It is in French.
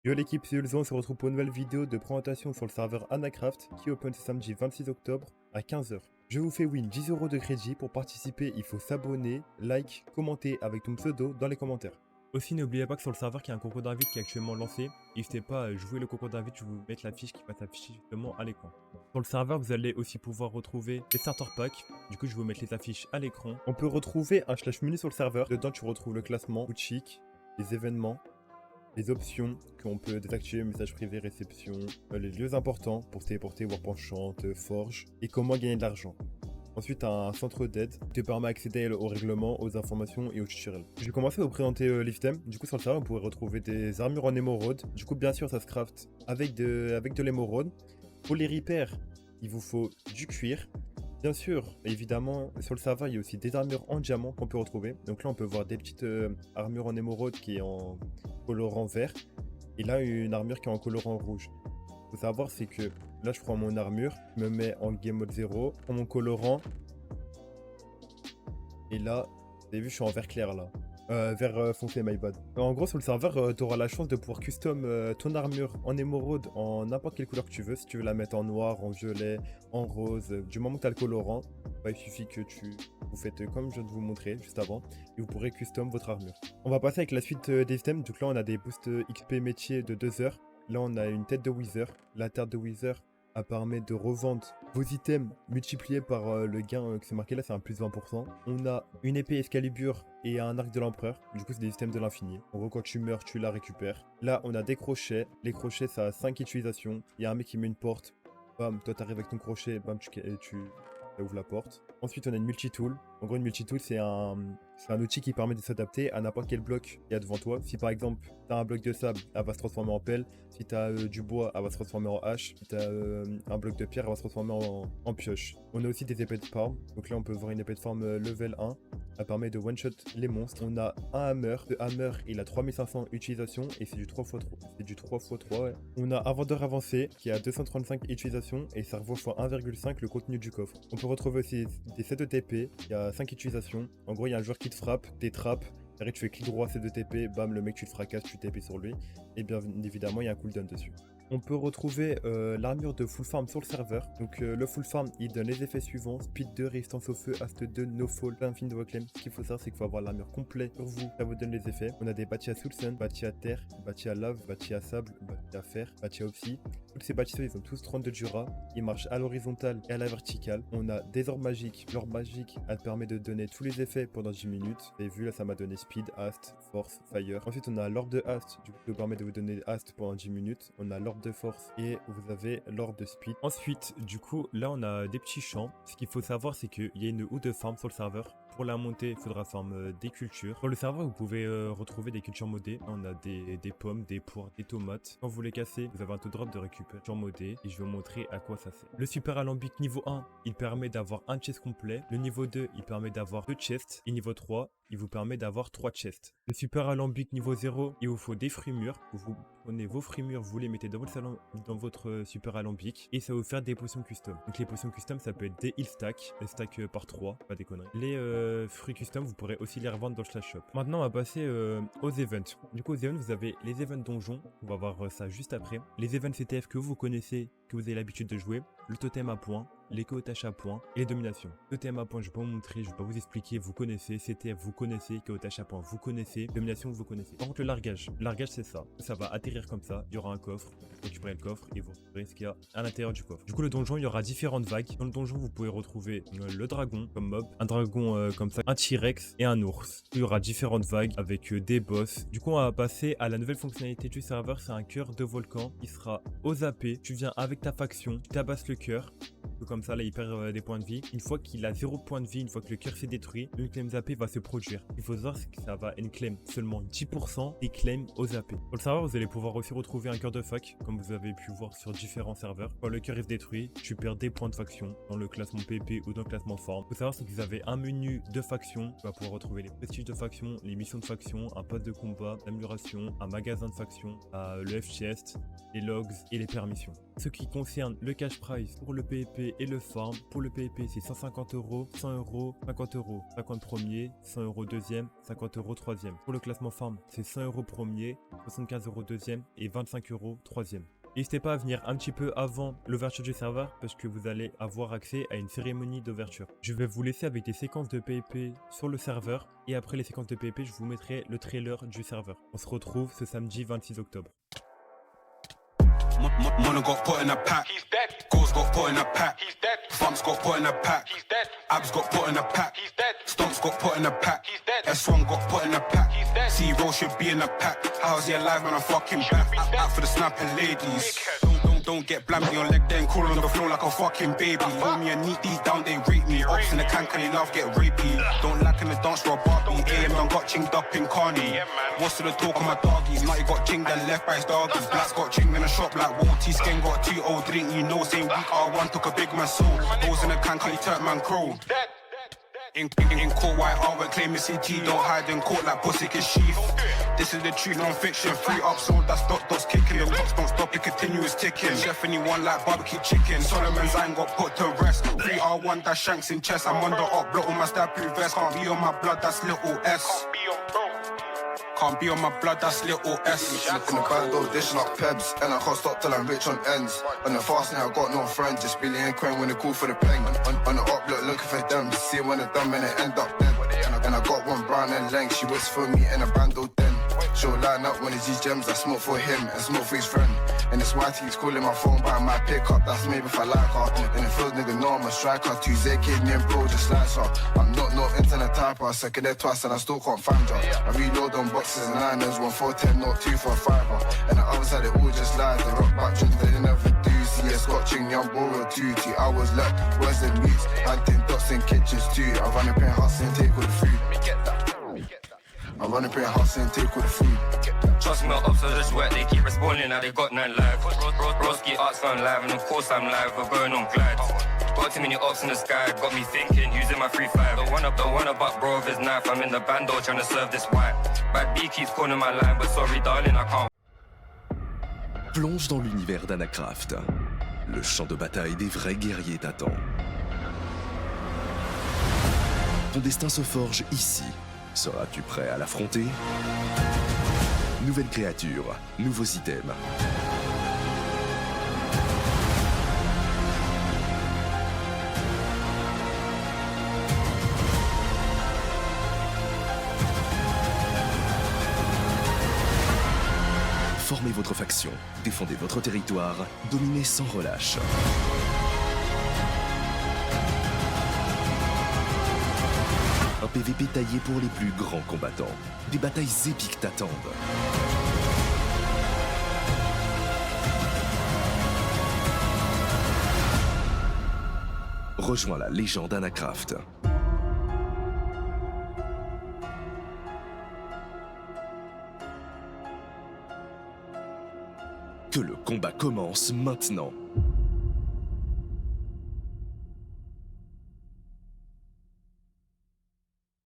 Yo l'équipe, c'est Ulzon, on se retrouve pour une nouvelle vidéo de présentation sur le serveur Anacraft qui open ce samedi 26 octobre à 15 h. Je vous fais win 10 € de crédit. Pour participer, il faut s'abonner, like, commenter avec ton pseudo dans les commentaires. Aussi, n'oubliez pas que sur le serveur, qu'il y a un concours d'invite qui est actuellement lancé. N'hésitez pas à jouer le concours d'invite, je vais vous mettre la fiche qui va s'afficher justement à l'écran. Sur le serveur, vous allez aussi pouvoir retrouver les starter packs. Du coup, je vais vous mettre les affiches à l'écran. On peut retrouver un slash menu sur le serveur. Dedans, tu retrouves le classement, boutique, les événements, les options qu'on peut désactiver, message privé, réception, les lieux importants pour se téléporter, warp enchant, forge, et comment gagner de l'argent. Ensuite, un centre d'aide qui te permet d'accéder au règlement, aux informations et aux tutoriels. Je vais commencer à vous présenter les items. Du coup, sur le serveur, vous pourrez retrouver des armures en émeraude. Du coup, bien sûr, ça se craft avec de l'émeraude. Pour les repairs, il vous faut du cuir. Bien sûr, évidemment, sur le serveur, il y a aussi des armures en diamant qu'on peut retrouver. Donc là, on peut voir des petites armures en émeraude qui est en colorant vert. Et là, une armure qui est en colorant rouge. Faut savoir, c'est que là, je prends mon armure, je me mets en game mode 0, je prends mon colorant. Et là, vous avez vu, je suis en vert clair là. Vert foncé, my bad. En gros, sur le serveur, tu auras la chance de pouvoir custom ton armure en émeraude en n'importe quelle couleur que tu veux. Si tu veux la mettre en noir, en violet, en rose, du moment que tu as le colorant, bah, il suffit que vous faites comme je viens de vous montrer juste avant et vous pourrez custom votre armure. On va passer avec la suite des items. Donc là, on a des boosts XP métier de 2 heures. Là, on a une tête de Wither. La tête de Wither, elle permet de revendre vos items multipliés par le gain que c'est marqué là, c'est un plus 20%. On a une épée Excalibur et un arc de l'empereur. Du coup, c'est des items de l'infini. En gros, quand tu meurs, tu la récupères. Là, on a des crochets. Les crochets, ça a 5 utilisations. Il y a un mec qui met une porte. Bam, toi, t'arrives avec ton crochet. Bam, tu ouvres la porte. Ensuite, on a une multitool. En gros, une multitool, c'est un outil qui permet de s'adapter à n'importe quel bloc qu'il y a devant toi. Si par exemple, tu as un bloc de sable, elle va se transformer en pelle. Si tu as du bois, elle va se transformer en hache. Si tu as un bloc de pierre, elle va se transformer en pioche. On a aussi des épées de farm. Donc là, on peut voir une épée de farm level 1. Elle permet de one-shot les monstres. On a un hammer. Le hammer, il a 3500 utilisations et c'est du 3x3. C'est du 3x3, ouais. On a un vendeur avancé qui a 235 utilisations et ça revaut fois 1,5 le contenu du coffre. On peut retrouver aussi des sets de TP. Il y a 5 utilisations. En gros, il y a un joueur qui te frappe, des trappes. Derrière, tu fais clic droit, set de TP, bam, le mec, tu le fracasses, tu TP sur lui. Et bien évidemment, il y a un cooldown dessus. On peut retrouver l'armure de full farm sur le serveur. Donc le full farm, il donne les effets suivants: speed 2, résistance au feu, haste 2, no fall, infini de reclaim. Ce qu'il faut savoir, c'est qu'il faut avoir l'armure complète sur vous. Ça vous donne les effets. On a des bâtis à soul sun, bâtis à terre, bâtis à lave, bâtis à sable, bâtis à fer, bâtis à opsi. Tous ces bâtis, ils ont tous 30 de Jura. Ils marchent à l'horizontale et à la verticale. On a des orbes magiques. L'orbe magique, elle permet de donner tous les effets pendant 10 minutes. Vous avez vu, là, ça m'a donné speed, haste, force, fire. Ensuite, on a l'orbe de haste. Du coup, ça permet de vous donner haste pendant 10 minutes. On a l'orbe de force et vous avez l'orbe de speed. Ensuite, du coup, là, on a des petits champs. Ce qu'il faut savoir, c'est qu'il y a une houe de farm sur le serveur. Pour la monter, il faudra farm des cultures. Sur le serveur, vous pouvez retrouver des cultures modées. On a des pommes, des poires, des tomates. Quand vous les cassez, vous avez un taux drop de récupération modé. Et je vais vous montrer à quoi ça sert. Le super alambic niveau 1, il permet d'avoir un chest complet. Le niveau 2, il permet d'avoir 2 chests. Et niveau 3, il vous permet d'avoir 3 chests. Le super alambic niveau 0, il vous faut des fruits mûrs. Vous prenez vos fruits mûrs, vous les mettez dans votre super alambic et ça va vous faire des potions custom. Donc les potions custom, ça peut être des heal stacks, des stacks par 3, pas des conneries. Les fruits custom, vous pourrez aussi les revendre dans le slash shop. Maintenant, on va passer aux events. Du coup, aux events, vous avez les events donjons. On va voir ça juste après. Les events CTF que vous connaissez, que vous avez l'habitude de jouer. Le totem à points, les KO-tâches à points et les dominations. Totem à points, je vais pas vous montrer, je vais pas vous expliquer, vous connaissez. CTF, vous connaissez. KO-tâches à points, vous connaissez. Domination, vous connaissez. Par contre, le largage. Le largage, c'est ça. Ça va atterrir comme ça. Il y aura un coffre. Vous récupérez le coffre et vous récupérez ce qu'il y a à l'intérieur du coffre. Du coup, le donjon, il y aura différentes vagues. Dans le donjon, vous pouvez retrouver le dragon comme mob, un dragon comme ça, un T-Rex et un ours. Il y aura différentes vagues avec des boss. Du coup, on va passer à la nouvelle fonctionnalité du serveur. C'est un cœur de volcan. Il sera aux AP. Tu viens avec ta faction, tu tabasses le cœur. Comme ça, là, il perd des points de vie. Une fois qu'il a 0 points de vie, une fois que le cœur s'est détruit, une claim zappé va se produire. Il faut savoir que ça va claim seulement 10% des claims aux zappés. Pour le serveur, vous allez pouvoir aussi retrouver un cœur de fac, comme vous avez pu voir sur différents serveurs. Quand le cœur est détruit, tu perds des points de faction dans le classement PP ou dans le classement forme. Il faut savoir que vous avez un menu de faction. Tu vas pouvoir retrouver les prestiges de faction, les missions de faction, un poste de combat, l'amélioration, un magasin de faction, le F-chest, les logs et les permissions. ce qui concerne le cash prize pour le PvP et le farm. Pour le PvP, c'est 150 €, 100 €, 50 €, 50 premier, 100 € deuxième, 50 € troisième. Pour le classement farm, c'est 100 € premier, 75 € deuxième et 25 € troisième. N'hésitez pas à venir un petit peu avant l'ouverture du serveur parce que vous allez avoir accès à une cérémonie d'ouverture. Je vais vous laisser avec des séquences de PvP sur le serveur et après les séquences de PvP, je vous mettrai le trailer du serveur. On se retrouve ce samedi 26 octobre. Mono got put in a pack. He's dead. Goals got put in a pack. He's dead. Bumps got put in a pack. He's dead. Abs got put in a pack. He's dead. Stomps got put in a pack. He's dead. S1 got put in a pack. He's dead. C-Roll should be in a pack. How's he alive when I'm fucking back? Out for the snapping ladies. Don't get blammed on your leg, then crawl on the floor like a fucking baby. Hold me and neat these down, they rape me. Ops in the can, they love get rapey. Don't lack in the dance for a Barbie. AM done got chinged up in Carney. What's to the talk of my doggies? Matty got chinged and left by his doggies. Blacks got chinged in a shop like Walty. Skin got 2 old drink, you know, same week R1 took a big man soul. Those in the can, you turn man crow. In court, white art, we're claiming CT. Don't hide in court like pussy is sheath. This is the true non-fiction. 3 up, sold that's dots kicking. The clocks don't stop, it continuous ticking. Chef anyone like barbecue chicken. Solomon's ain't got put to rest. 3R1, that's shanks in chest. I'm on the up, block on my stab blue vest. Can't be on my blood, that's little S. Can't be on my blood, that's little S. In the bando, dishing up pebs, and I can't stop till I'm rich on ends. On the fast now, I got no friends, just Billy and Quinn when they call for the peng. On the up, looking for them, see when they're done and they end up dead. And I got one brown and length, she waits for me in a bando den. She'll line up when it's these gems, I smoke for him and smoke for his friend. And it's white, he's calling my phone by my pickup, that's maybe if I like her. In the field, nigga, know I'm a striker. Tuesday, kid, me and bro, just like her. I'm not no internet type, I second there twice and I still can't find her. I reload on boxes and liners, 1 for 10, not 2 for 5. And the other side, it all just lies. The rock back trends, they never do. See a scotching, young bro, 2 I was left, where's the meats? Hunting dots in kitchens too. I run up in house and take all the food. I run up in house and take all the food. Trust me, ops are just work, they keep responding now they got none live. Broski arts found live, and of course I'm live, we're going on glides. Got too many ops in the sky, got me thinking, using my 3-5. Don't wanna butt bro with his knife, I'm in the bando trying to serve this white. Bad B keeps calling my line, but sorry darling, I can't. Plonge dans l'univers d'Anacraft. Le champ de bataille des vrais guerriers t'attend. Ton destin se forge ici. Seras-tu prêt à l'affronter? Nouvelles créatures, nouveaux items. Formez votre faction, défendez votre territoire, dominez sans relâche. Un PVP taillé pour les plus grands combattants. Des batailles épiques t'attendent. Rejoins la légende Anacraft. Que le combat commence maintenant.